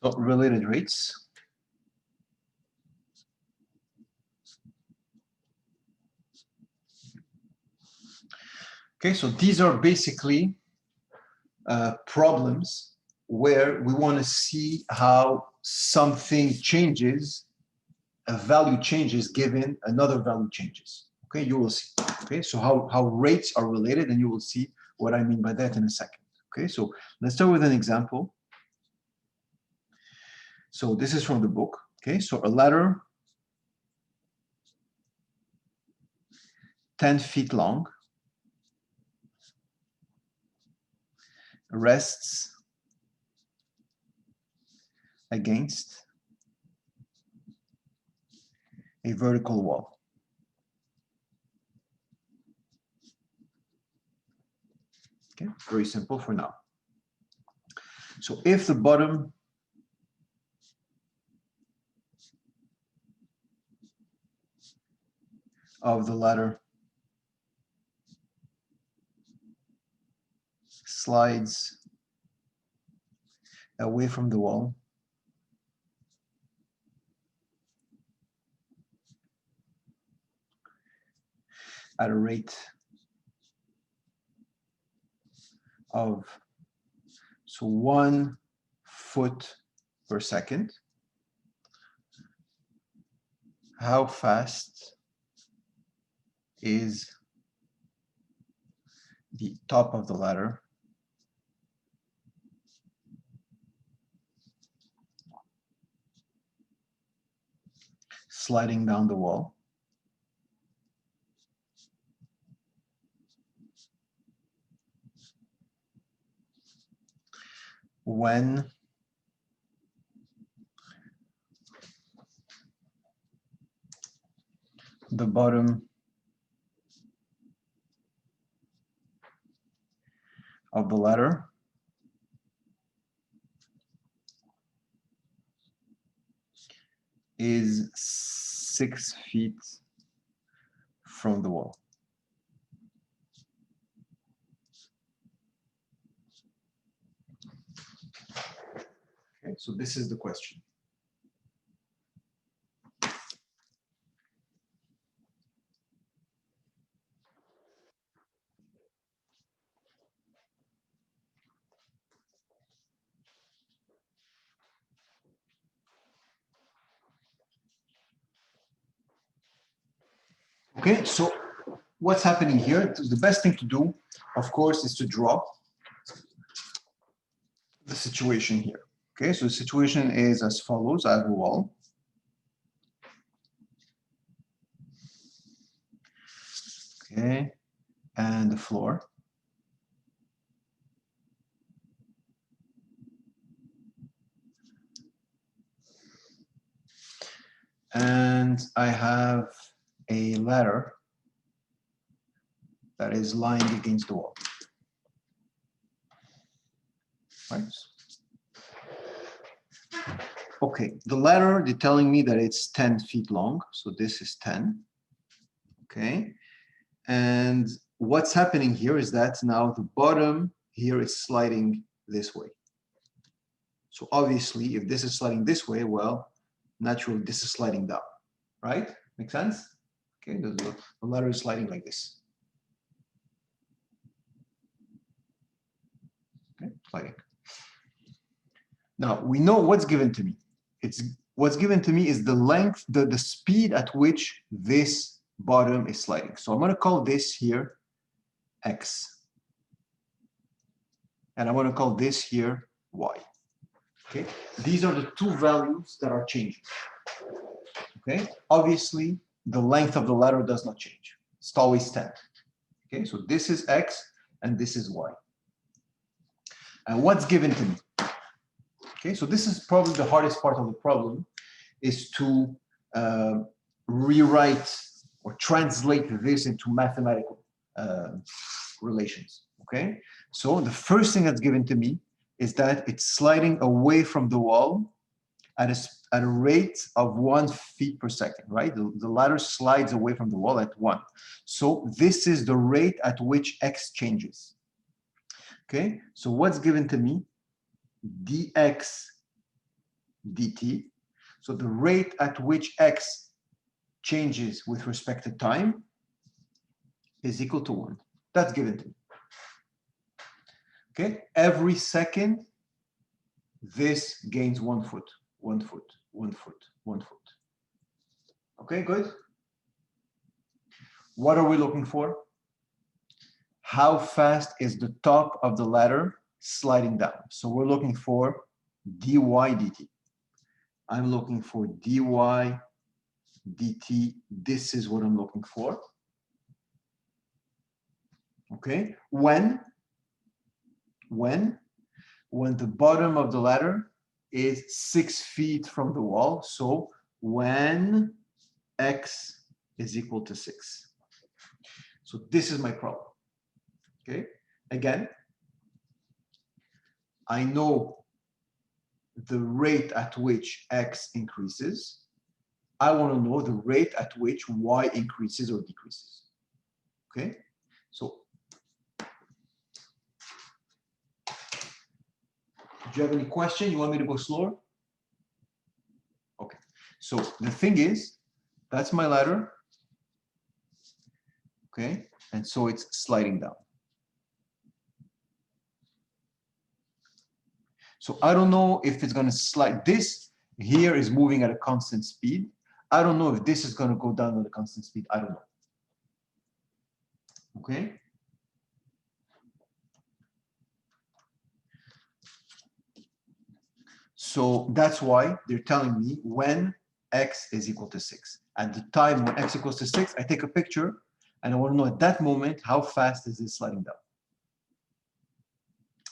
So related rates. Okay, so these are basically problems where we want to see how something changes, a value changes given another value changes. Okay, you will see. Okay, so how rates are related, and you will see what I mean by that in a second. Okay, so let's start with an example. So this is from the book. Okay, so a ladder 10 feet long rests against a vertical wall. Okay, very simple for now. So if the bottom of the ladder slides away from the wall, at a rate of 1 foot per second, how fast is the top of the ladder sliding down the wall when the bottom of the ladder is 6 feet from the wall. Okay, so this is the question. Okay, so what's happening here? The best thing to do, of course, is to draw the situation here. Okay, so the situation is as follows. I have a wall. Okay, and the floor. And I have a ladder that is lying against the wall. Right? Okay, the ladder, they're telling me that it's 10 feet long. So this is 10. Okay. And what's happening here is that now the bottom here is sliding this way. So obviously, if this is sliding this way, well, naturally, this is sliding down, right? Make sense? Okay, the ladder is sliding like this. Okay, sliding. Now, we know what's given to me. What's given to me is the length, the speed at which this bottom is sliding. So I'm going to call this here X. And I'm going to call this here Y. Okay, these are the two values that are changing. Okay, obviously, the length of the ladder does not change. It's always 10. Okay, so this is X and this is Y. And what's given to me? Okay, so this is probably the hardest part of the problem, is to rewrite or translate this into mathematical relations. Okay, so the first thing that's given to me is that it's sliding away from the wall at a rate of 1 feet per second, right? The ladder slides away from the wall at 1. So this is the rate at which X changes. Okay, so what's given to me? Dx dt. So the rate at which x changes with respect to time is equal to 1. That's given to me. Okay, every second, this gains 1 foot, 1 foot, 1 foot, 1 foot. Okay, good. What are we looking for? How fast is the top of the ladder sliding down? So we're looking for dy dt. I'm looking for dy dt. This is what I'm looking for. Okay, when the bottom of the ladder is 6 feet from the wall. So when x is equal to 6. So this is my problem. Okay, again, I know the rate at which x increases. I want to know the rate at which y increases or decreases. Okay, so do you have any question? You want me to go slower? Okay, so the thing is, that's my ladder. Okay, and so it's sliding down. So I don't know if it's going to slide. This here is moving at a constant speed. I don't know if this is going to go down at a constant speed. I don't know. Okay. So that's why they're telling me when x is equal to 6. At the time when x equals to 6, I take a picture and I want to know at that moment how fast is this sliding down.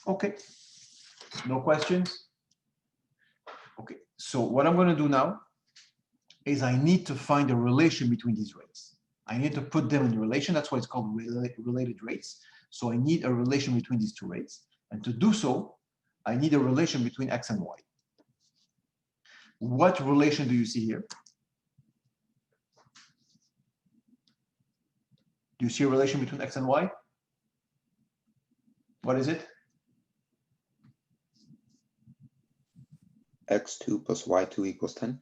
Okay. No questions? Okay, so what I'm going to do now is I need to find a relation between these rates. I need to put them in relation. That's why it's called related rates. So I need a relation between these two rates. And to do so, I need a relation between x and y. What relation do you see here? Do you see a relation between x and y? What is it? x2 plus y2 equals 10.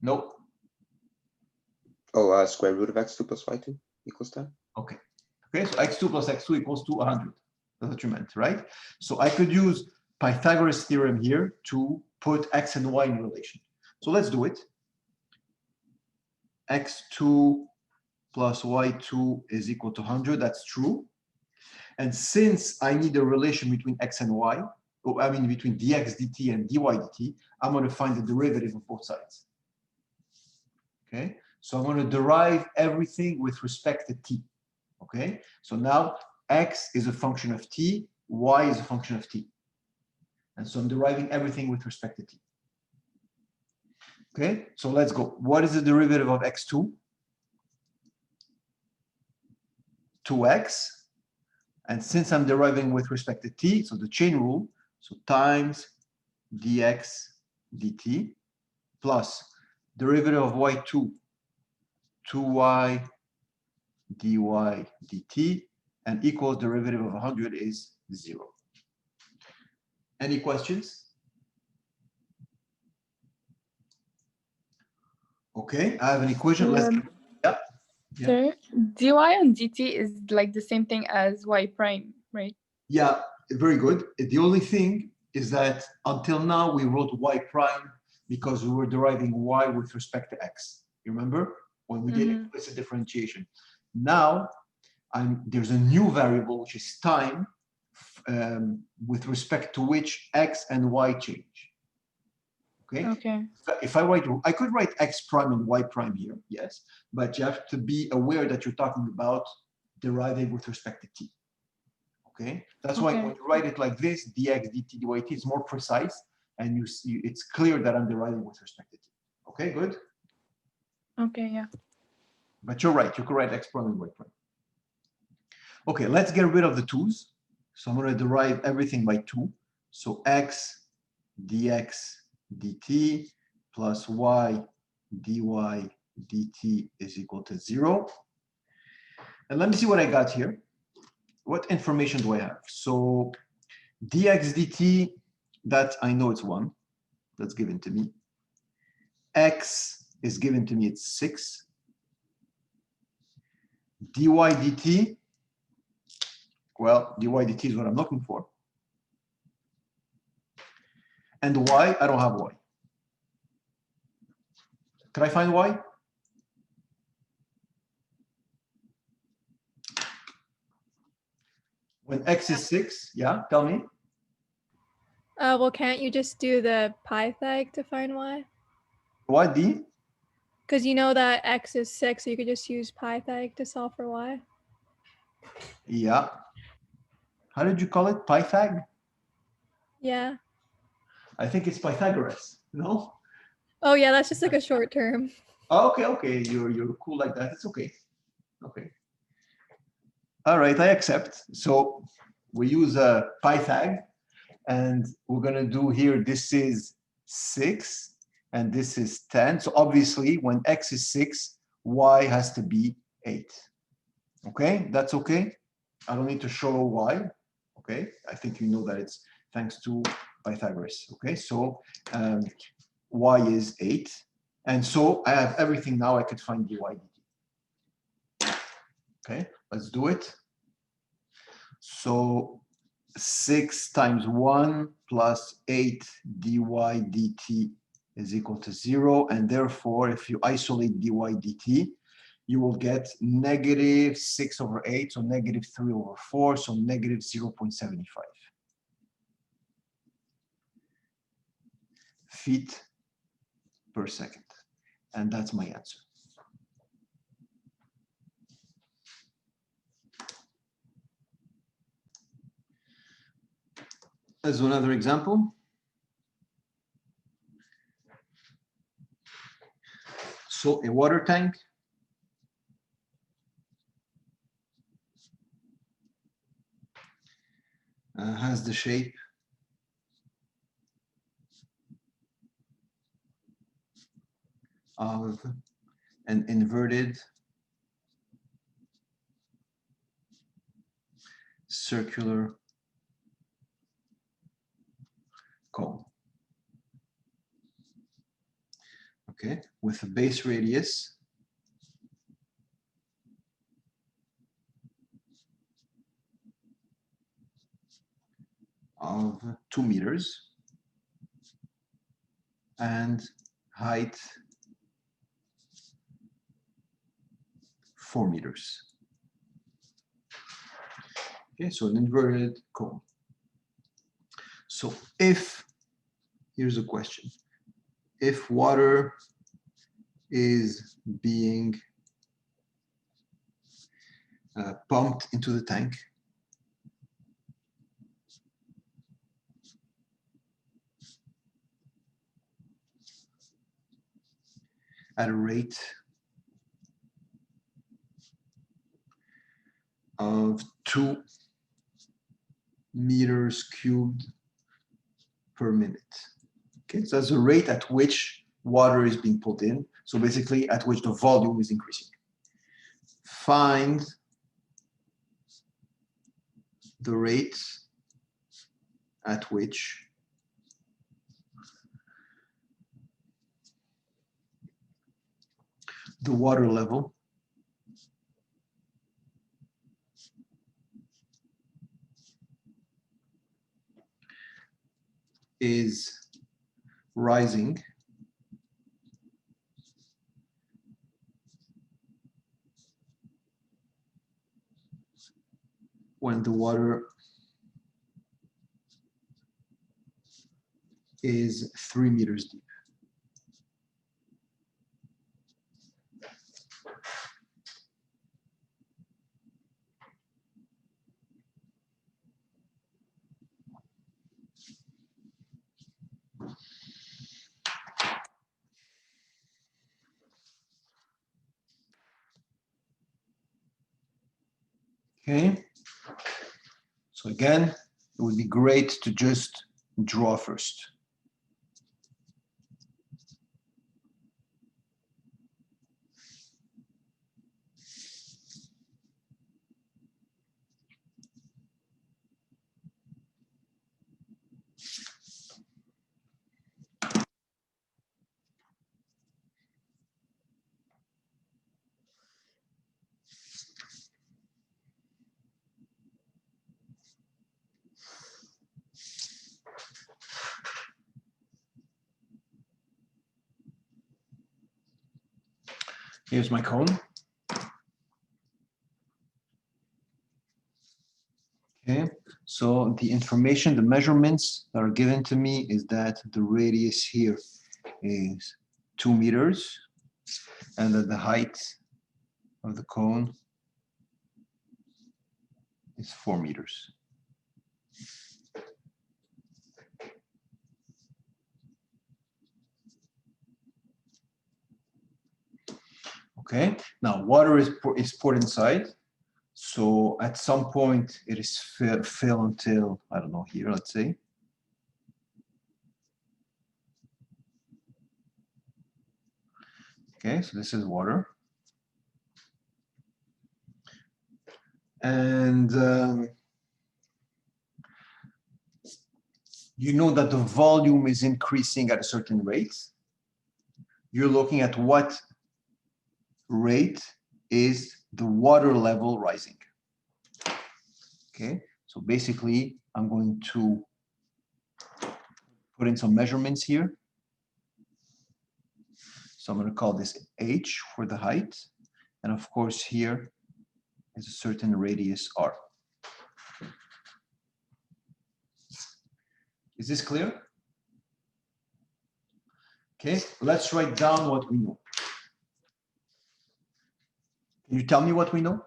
Nope. Oh, square root of x2 plus y2 equals 10. Okay. Okay, so x2 plus x2 equals to 100. That's what you meant, right? So I could use Pythagoras theorem here to put x and y in relation. So let's do it. x2 plus y2 is equal to 100. That's true. And since I need a relation between x and y, I mean between dx dt and dy dt, I'm going to find the derivative of both sides. Okay, so I'm going to derive everything with respect to t. Okay, so now x is a function of t, y is a function of t. And so I'm deriving everything with respect to t. Okay, so let's go. What is the derivative of x2? 2x. And since I'm deriving with respect to t, so the chain rule, so times dx dt plus derivative of y2, 2y dy dt, and equals derivative of 100 is 0. Any questions? Okay, I have an equation. Let's yeah. Sir, dy on dt is like the same thing as y prime, right? Yeah, very good. The only thing is that until now we wrote y prime because we were deriving y with respect to x. You remember when we did implicit differentiation? Now there's a new variable which is time, with respect to which x and y change. Okay. Okay. If I could write x prime and y prime here, yes, but you have to be aware that you're talking about deriving with respect to t. Okay, that's why when you write it like this, dx dt dy t is more precise, and you see it's clear that I'm deriving with respect to t. Okay, good. Okay, yeah. But you're right. You could write x prime and y prime. Okay, let's get rid of the 2's. So I'm going to derive everything by 2. So x dx dt plus y dy dt is equal to 0. And let me see what I got here. What information do I have? So dx dt, that I know it's 1. that's given to me. X is given to me, it's 6. dy dt, well, dy dt is what I'm looking for. And y, I don't have y. Can I find y? When x is 6, yeah, tell me. Well, can't you just do the Pythag to find y? What, d? Because you know that x is 6, so you could just use Pythag to solve for y. Yeah. How did you call it? Pythag? Yeah. I think it's Pythagoras, no? Oh yeah, that's just like a short term. Okay, okay, you're cool like that. It's okay. Okay. All right, I accept. So we use a Pythag, and we're gonna do here, this is 6, and this is 10. So obviously, when x is 6, y has to be 8. Okay, that's okay. I don't need to show why. Okay, I think you know that it's thanks to Pythagoras. Okay, so y is 8. And so I have everything now. I could find dy dt. Okay, let's do it. So 6 times 1 plus 8 dy dt is equal to 0. And therefore, if you isolate dy dt, you will get negative 6 over 8, so negative 3 over 4, so negative 0.75 feet per second. And that's my answer. Let's do another example. So a water tank has the shape of an inverted circular cone. Okay, with a base radius of 2 meters and height 4 meters. Okay, so an inverted cone. So if, here's a question, if water is being pumped into the tank at a rate of 2 meters cubed per minute. Okay, so that's the rate at which water is being pulled in. So basically at which the volume is increasing. Find the rate at which the water level is rising when the water is 3 meters deep. Okay, so again, it would be great to just draw first. Here's my cone. Okay, so the information, the measurements that are given to me is that the radius here is 2 meters and that the height of the cone is 4 meters. Okay, now water is poured inside. So at some point it is fill until, I don't know, here, let's say. Okay, so this is water. And you know that the volume is increasing at a certain rate. You're looking at what rate is the water level rising. Okay, so basically I'm going to put in some measurements here. So I'm going to call this h for the height. And of course here is a certain radius r. Is this clear? Okay, let's write down what we know. Can you tell me what we know?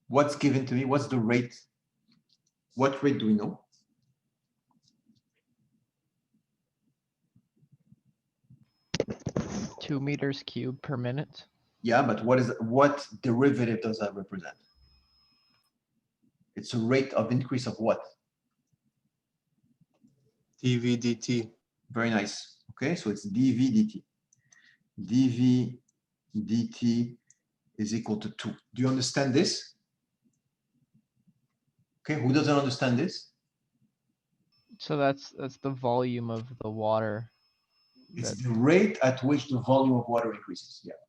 What's given to me? What's the rate? What rate do we know? Two meters cubed per minute. Yeah, but what derivative does that represent? It's a rate of increase of what? dv dt. Very nice. Okay, so it's dv dt. dv dt is equal to 2. Do you understand this? Okay, who doesn't understand this? So that's the volume of the water. It's that- the rate at which the volume of water increases. Yeah,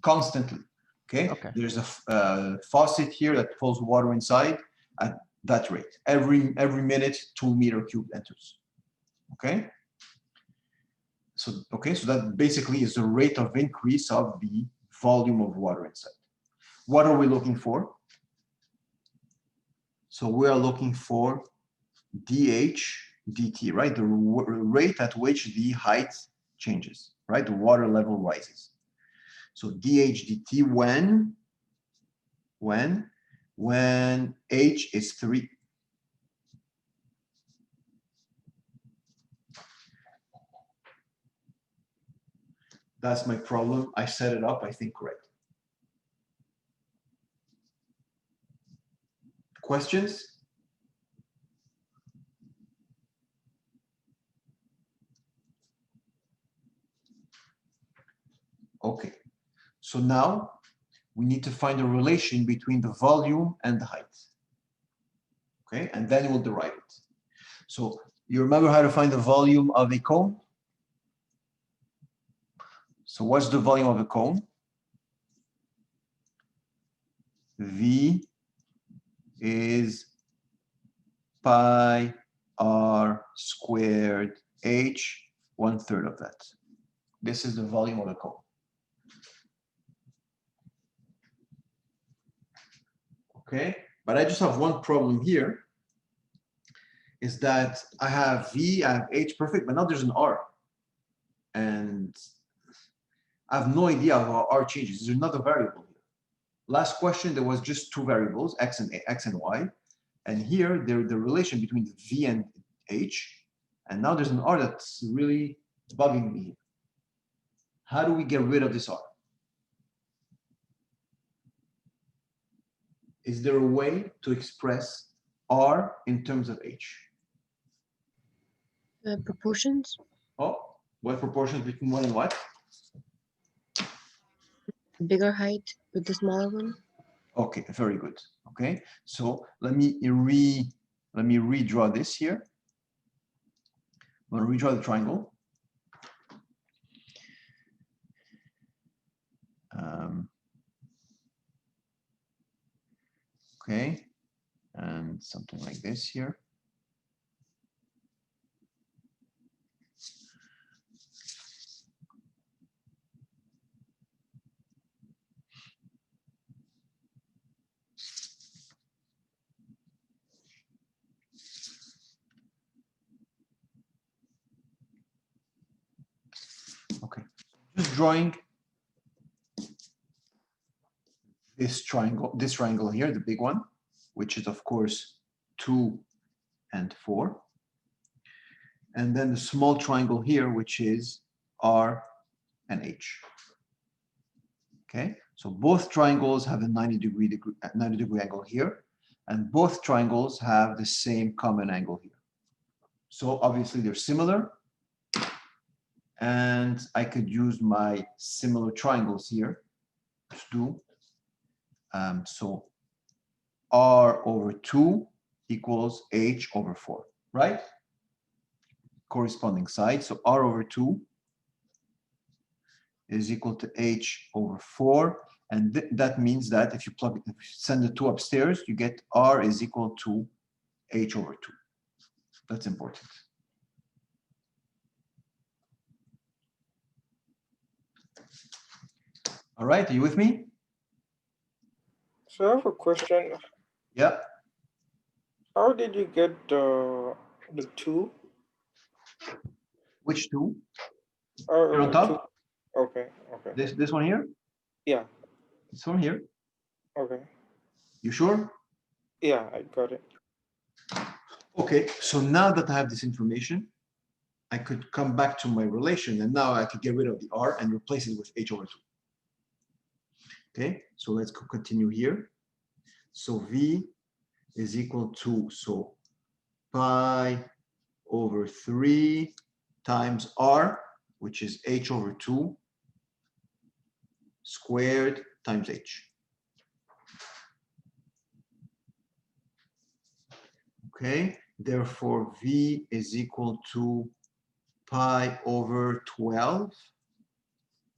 constantly. Okay, Okay. there's a faucet here that pulls water inside at that rate. Every minute, 2 meter cubed enters. Okay. So so that basically is the rate of increase of the volume of water inside. What are we looking for? So we are looking for dH dt, right? The rate at which the height changes, right? The water level rises. So dH dt when h is 3. That's my problem. I set it up, I think, correct. Questions? Okay, so now we need to find a relation between the volume and the height. Okay, and then we'll derive it. So you remember how to find the volume of a cone? So what's the volume of a cone? V is pi r squared h, 1/3 of that. This is the volume of a cone. Okay, but I just have one problem here, is that I have V, I have H, perfect, but now there's an R. And I have no idea how R changes. There's another variable here. Last question, there was just 2 variables, X and Y. And here, the relation between V and H. And now there's an R that's really bugging me here. How do we get rid of this R? Is there a way to express R in terms of H? Proportions, Oh, what proportions between what and what? bigger height with the smaller one. Okay, very good. Okay, so let me redraw this here. I'm going to redraw the triangle. Okay, and something like this here. Okay, just drawing this triangle here, the big one, which is of course 2 and 4. And then the small triangle here, which is R and H. Okay, so both triangles have a 90-degree angle here, and both triangles have the same common angle here. So obviously they're similar, and I could use my similar triangles here to do. So R over 2 equals H over 4, right? Corresponding side. So R over 2 is equal to H over 4. And that means that if you send the 2 upstairs, you get R is equal to H over 2. That's important. All right, are you with me? So I have a question. Yeah. How did you get the 2? Which 2? Here on top? Okay, okay. This one here? Yeah, This one here? okay. You sure? Yeah, I got it. Okay, so now that I have this information, I could come back to my relation, and now I could get rid of the R and replace it with H over 2. Okay, so let's continue here. So V is equal to, so pi over 3 times R, which is H over 2 squared times H. Okay, therefore V is equal to pi over 12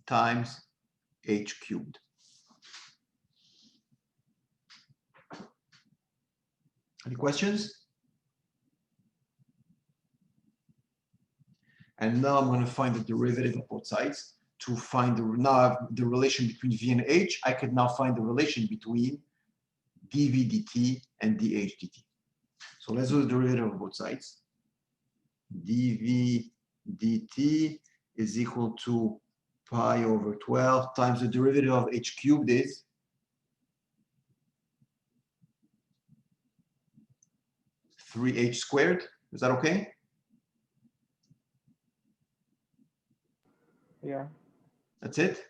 times H cubed. Any questions? And now I'm going to find the derivative of both sides. To find the relation between V and H, I could now find the relation between dV dt and dH dt. So let's do the derivative of both sides. dV dt is equal to pi over 12 times the derivative of H cubed is 3H squared. Is that okay? Yeah. That's it?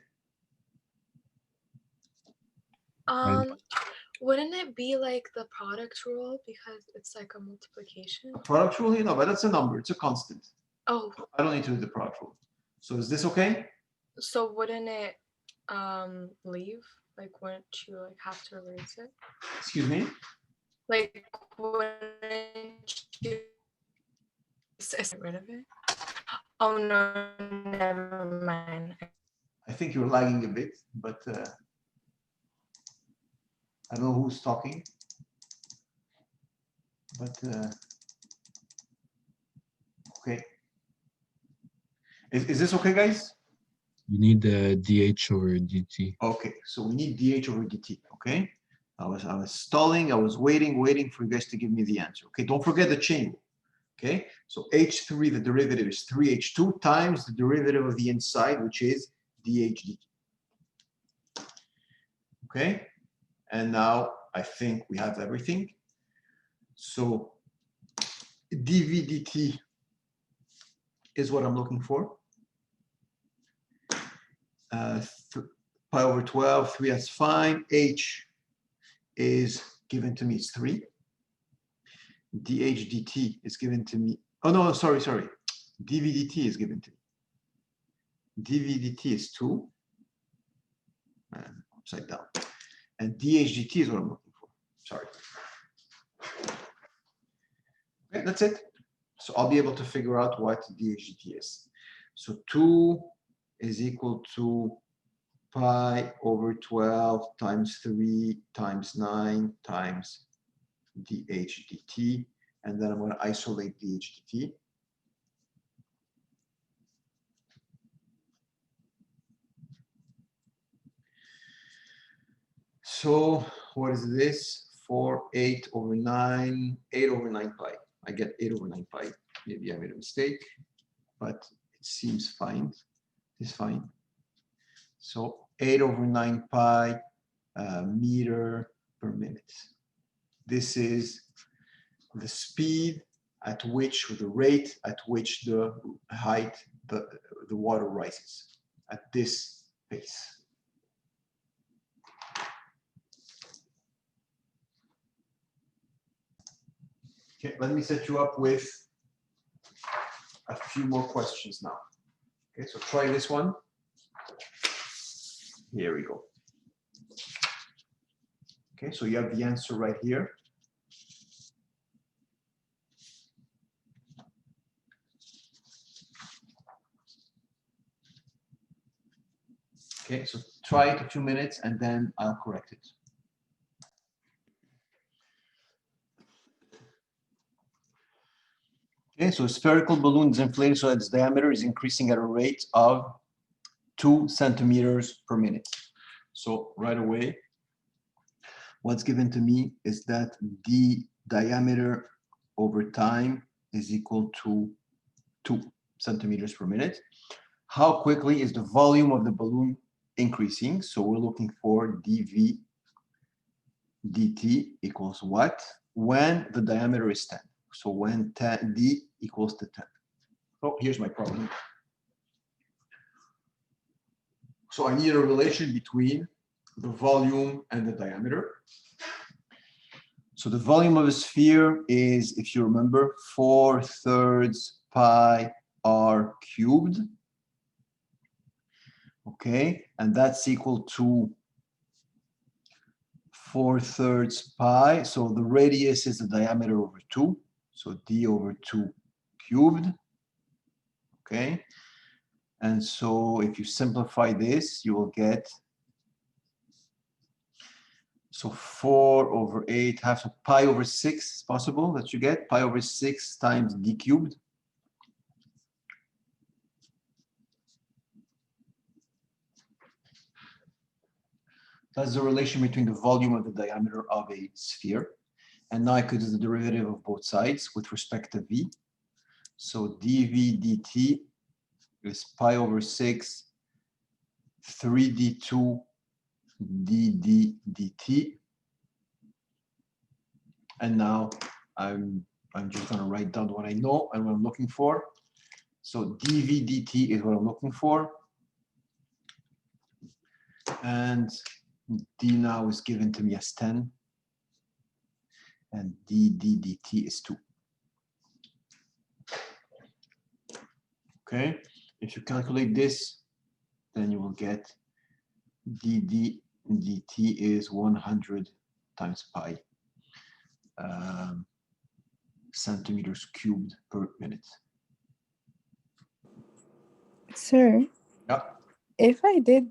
Wouldn't it be like the product rule because it's like a multiplication? A product rule here? No, but that's a number. It's a constant. Oh, I don't need to do the product rule. So is this okay? so wouldn't it leave? Like, wouldn't you like have to erase it? Excuse me? Like, wouldn't you get rid of it? Oh no, never mind. I think you're lagging a bit, but I don't know who's talking. But okay. Is this okay, guys? You need the dH over dt. Okay, so we need dH over dt. Okay, I was stalling. I was waiting for you guys to give me the answer. Okay, don't forget the chain rule. Okay, so H3, the derivative is 3H2 times the derivative of the inside, which is dH dt. Okay, and now I think we have everything. So dV dt is what I'm looking for. Pi over 12, 3, that's fine. H is given to me, it's 3. dH dt is given to me. Oh no, sorry. dV dt is given to me. dV dt is 2. Upside down. And dH dt is what I'm looking for. Sorry. Okay, that's it. So I'll be able to figure out what dH dt is. So 2 is equal to pi over 12 times 3 times 9 times dH dt. And then I'm going to isolate dH dt. So what is this? 8 over 9 pi. I get 8 over 9 pi. Maybe I made a mistake, but it seems fine. is fine. So 8/9 pi meter per minute. This is the speed at which, or the rate at which the height, the water rises at this pace. Okay, let me set you up with a few more questions now. Okay, so try this one. Here we go. Okay, so you have the answer right here. Okay, so try it a few minutes and then I'll correct it. Okay, so a spherical balloon is inflated so that its diameter is increasing at a rate of 2 centimeters per minute. So right away, what's given to me is that the diameter over time is equal to 2 centimeters per minute. How quickly is the volume of the balloon increasing? So we're looking for dV dt equals what? When the diameter is 10. So when 10, d equals to 10. Oh, here's my problem. So I need a relation between the volume and the diameter. So the volume of a sphere is, if you remember, 4/3 pi r cubed. Okay, and that's equal to 4/3 pi. So the radius is the diameter over 2. So d over 2 cubed. Okay, and so if you simplify this, you will get, so 4/8 half, so pi over 6 is possible that you get, pi over 6 times d cubed. That's the relation between the volume and the diameter of a sphere. And now I could do the derivative of both sides with respect to v. So dv dt is pi over 6, 3d2 dd dt. And now I'm just going to write down what I know and what I'm looking for. So dv dt is what I'm looking for. And d now is given to me as 10. And dd dt is 2. Okay, if you calculate this, then you will get dd dt is 100 times pi centimeters cubed per minute. Sir, Yeah. if I did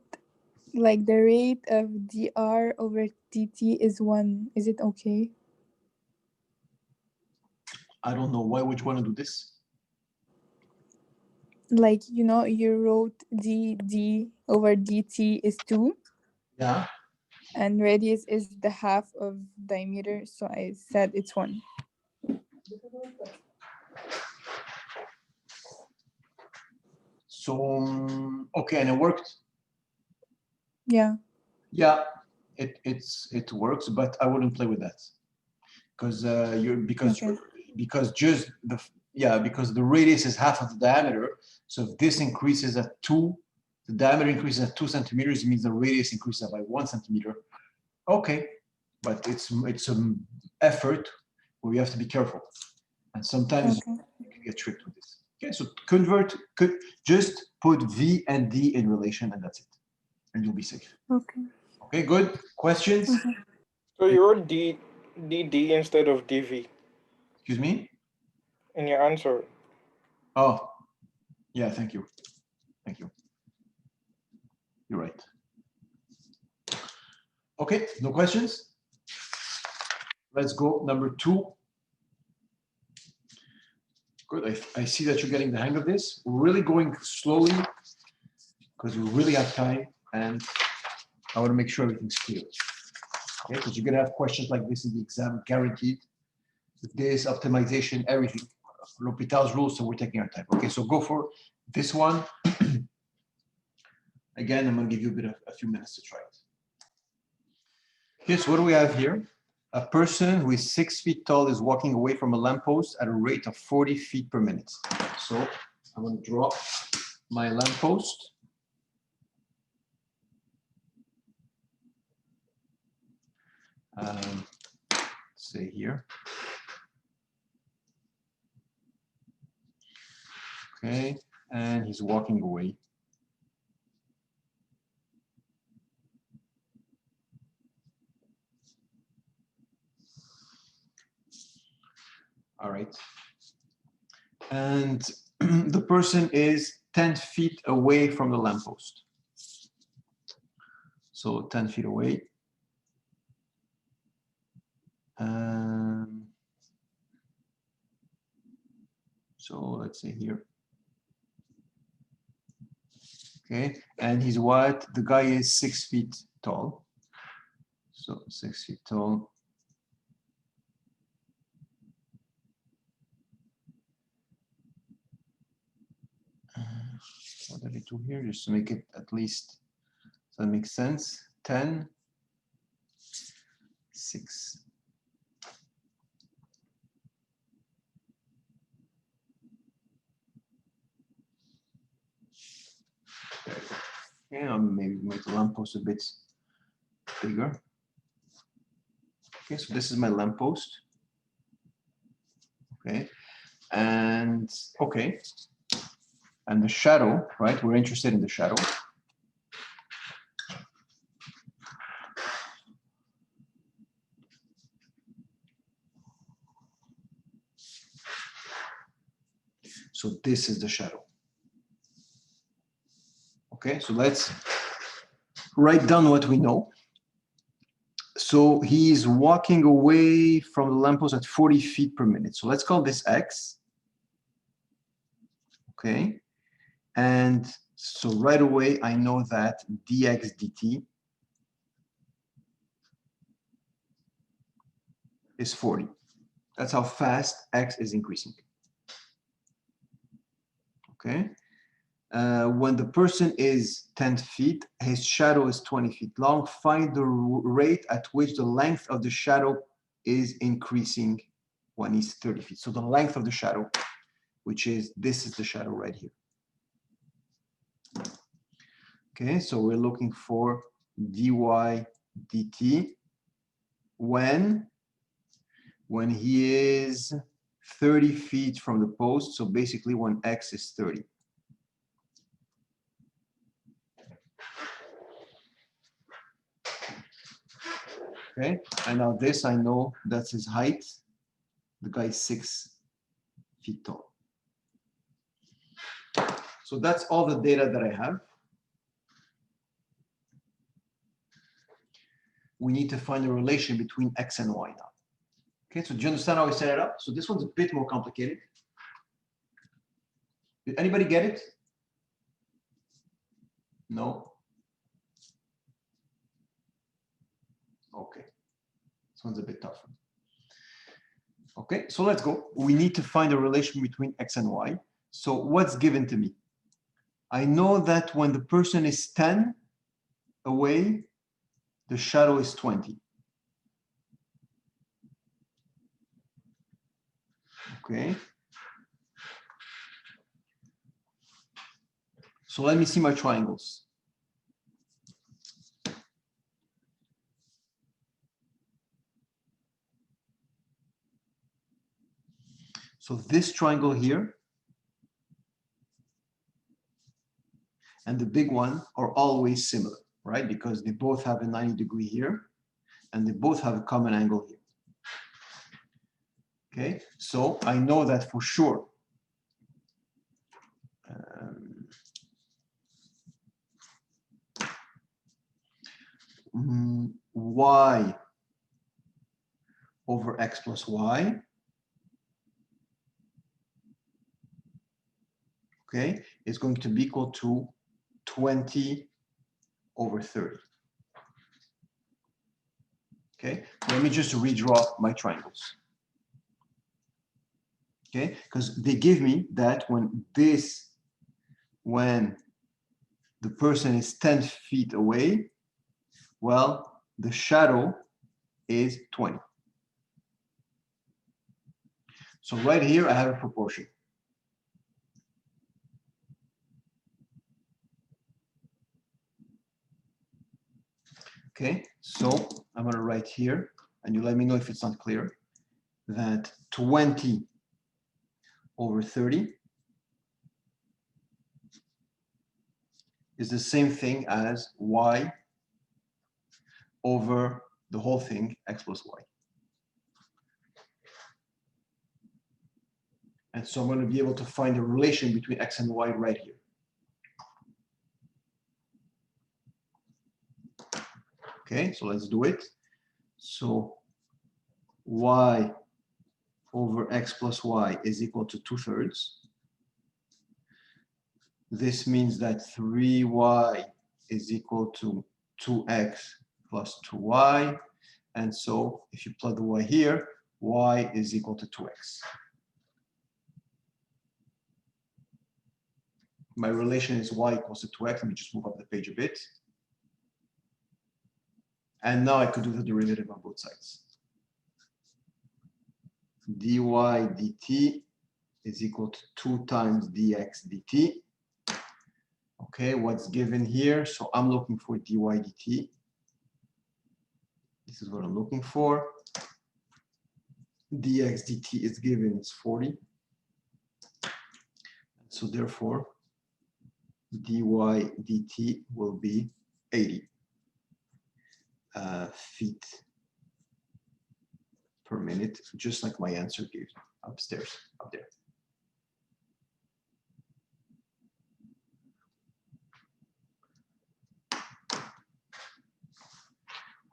like the rate of dr over dt is 1, is it okay? I don't know, why would you want to do this? Like, you know, you wrote d over dt is 2 Yeah. and radius is the half of diameter, so I said it's 1. So, okay, and it worked? Yeah. Yeah, it works, but I wouldn't play with that. Because because just the, yeah, because the radius is half of the diameter. So if this increases at 2, the diameter increases at 2 centimeters, it means the radius increases by 1 centimeter. Okay, but it's an effort where you have to be careful, and sometimes you can get tricked with this. Okay, so just put v and d in relation, and that's it, and you'll be safe. Okay. Okay, good. Questions? So you wrote dd instead of dv Excuse me? in your answer. Oh, yeah, thank you. Thank you. You're right. Okay, no questions? Let's go number 2. Good, I see that you're getting the hang of this. We're really going slowly because we really have time and I want to make sure everything's clear. Okay, because you're gonna have questions like this in the exam, guaranteed. With this, optimization, everything. L'Hôpital's rules, so we're taking our time. Okay, so go for this one. Again, I'm gonna give you a few minutes to try it. Okay, so what do we have here? A person who is 6 feet tall is walking away from a lamppost at a rate of 40 feet per minute. So I'm gonna draw my lamppost. Say here. Okay, and he's walking away. All right. And the person is 10 feet away from the lamppost. So 10 feet away. So let's say here. Okay, and he's what? The guy is 6 feet tall. So 6 feet tall. What did I do here? Just to make it at least, so that makes sense. 10, 6. Okay, I'll maybe make the lamppost a bit bigger. Okay, so this is my lamppost. Okay, and okay, and the shadow, right? We're interested in the shadow. So this is the shadow. Okay, so let's write down what we know. So he's walking away from the lamppost at 40 feet per minute. So let's call this X. Okay, and so right away I know that dx dt is 40. That's how fast X is increasing. Okay. When the person is 10 feet, his shadow is 20 feet long. Find the rate at which the length of the shadow is increasing when he's 30 feet. So the length of the shadow, which is, this is the shadow right here. Okay, so we're looking for dy dt when he is 30 feet from the post. So basically when X is 30. Okay, and now this I know that's his height. The guy is 6 feet tall. So that's all the data that I have. We need to find a relation between X and Y now. Okay, so do you understand how I set it up? So this one's a bit more complicated. Did anybody get it? No? Okay, this one's a bit tougher. Okay, so let's go. We need to find a relation between X and Y. So what's given to me? I know that when the person is 10 away, the shadow is 20. Okay. So let me see my triangles. So this triangle here and the big one are always similar, right? Because they both have a 90-degree here and they both have a common angle here. Okay, so I know that for sure. Y over X plus Y. Okay, is going to be equal to 20 over 30. Okay, let me just redraw my triangles. Okay, because they give me that when the person is 10 feet away, well, the shadow is 20. So right here, I have a proportion. Okay, so I'm going to write here, and you let me know if it's not clear, that 20 over 30 is the same thing as y over the whole thing, x plus y. And so I'm going to be able to find the relation between x and y right here. Okay, so let's do it. So y over x plus y is equal to 2/3. This means that 3y is equal to 2x plus 2y. And so if you plug the y here, y is equal to 2x. My relation is y equals to 2x. Let me just move up the page a bit. And now I could do the derivative on both sides. dy dt is equal to 2 times dx dt. Okay, what's given here? So I'm looking for dy dt. This is what I'm looking for. dx dt is given, it's 40. So therefore, dy dt will be 80 feet per minute, just like my answer gave upstairs, up there.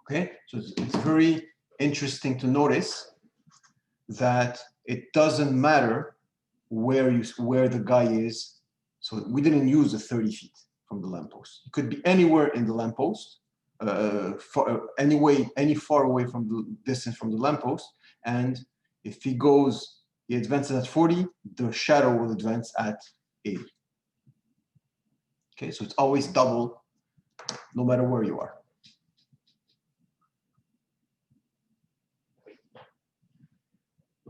Okay, so it's very interesting to notice that it doesn't matter where the guy is. So we didn't use the 30 feet from the lamppost. It could be anywhere in the lamppost, any far away from the distance from the lamppost. And if he advances at 40, the shadow will advance at 80. Okay, so it's always double, no matter where you are.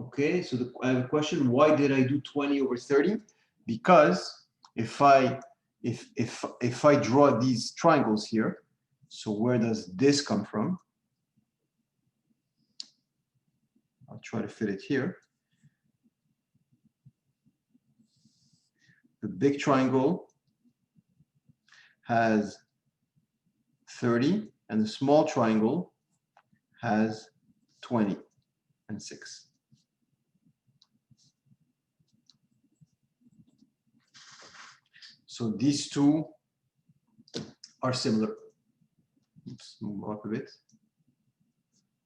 Okay, so I have a question. Why did I do 20 over 30? Because if I draw these triangles here, so where does this come from? I'll try to fit it here. The big triangle has 30, and the small triangle has 20 and 6. So these two are similar. Oops, move up a bit.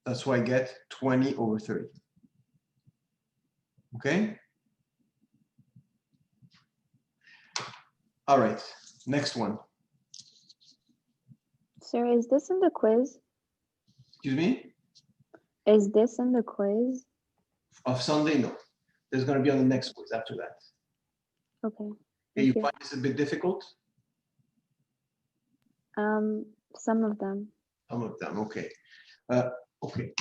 That's why I get 20 over 30. Okay? All right, next one. Sir, is this in the quiz? Excuse me? Is this in the quiz? Of Sunday, no. There's going to be on the next quiz after that. Okay. Okay, you Thank you. find this a bit difficult? Some of them. Some of them, okay. Okay,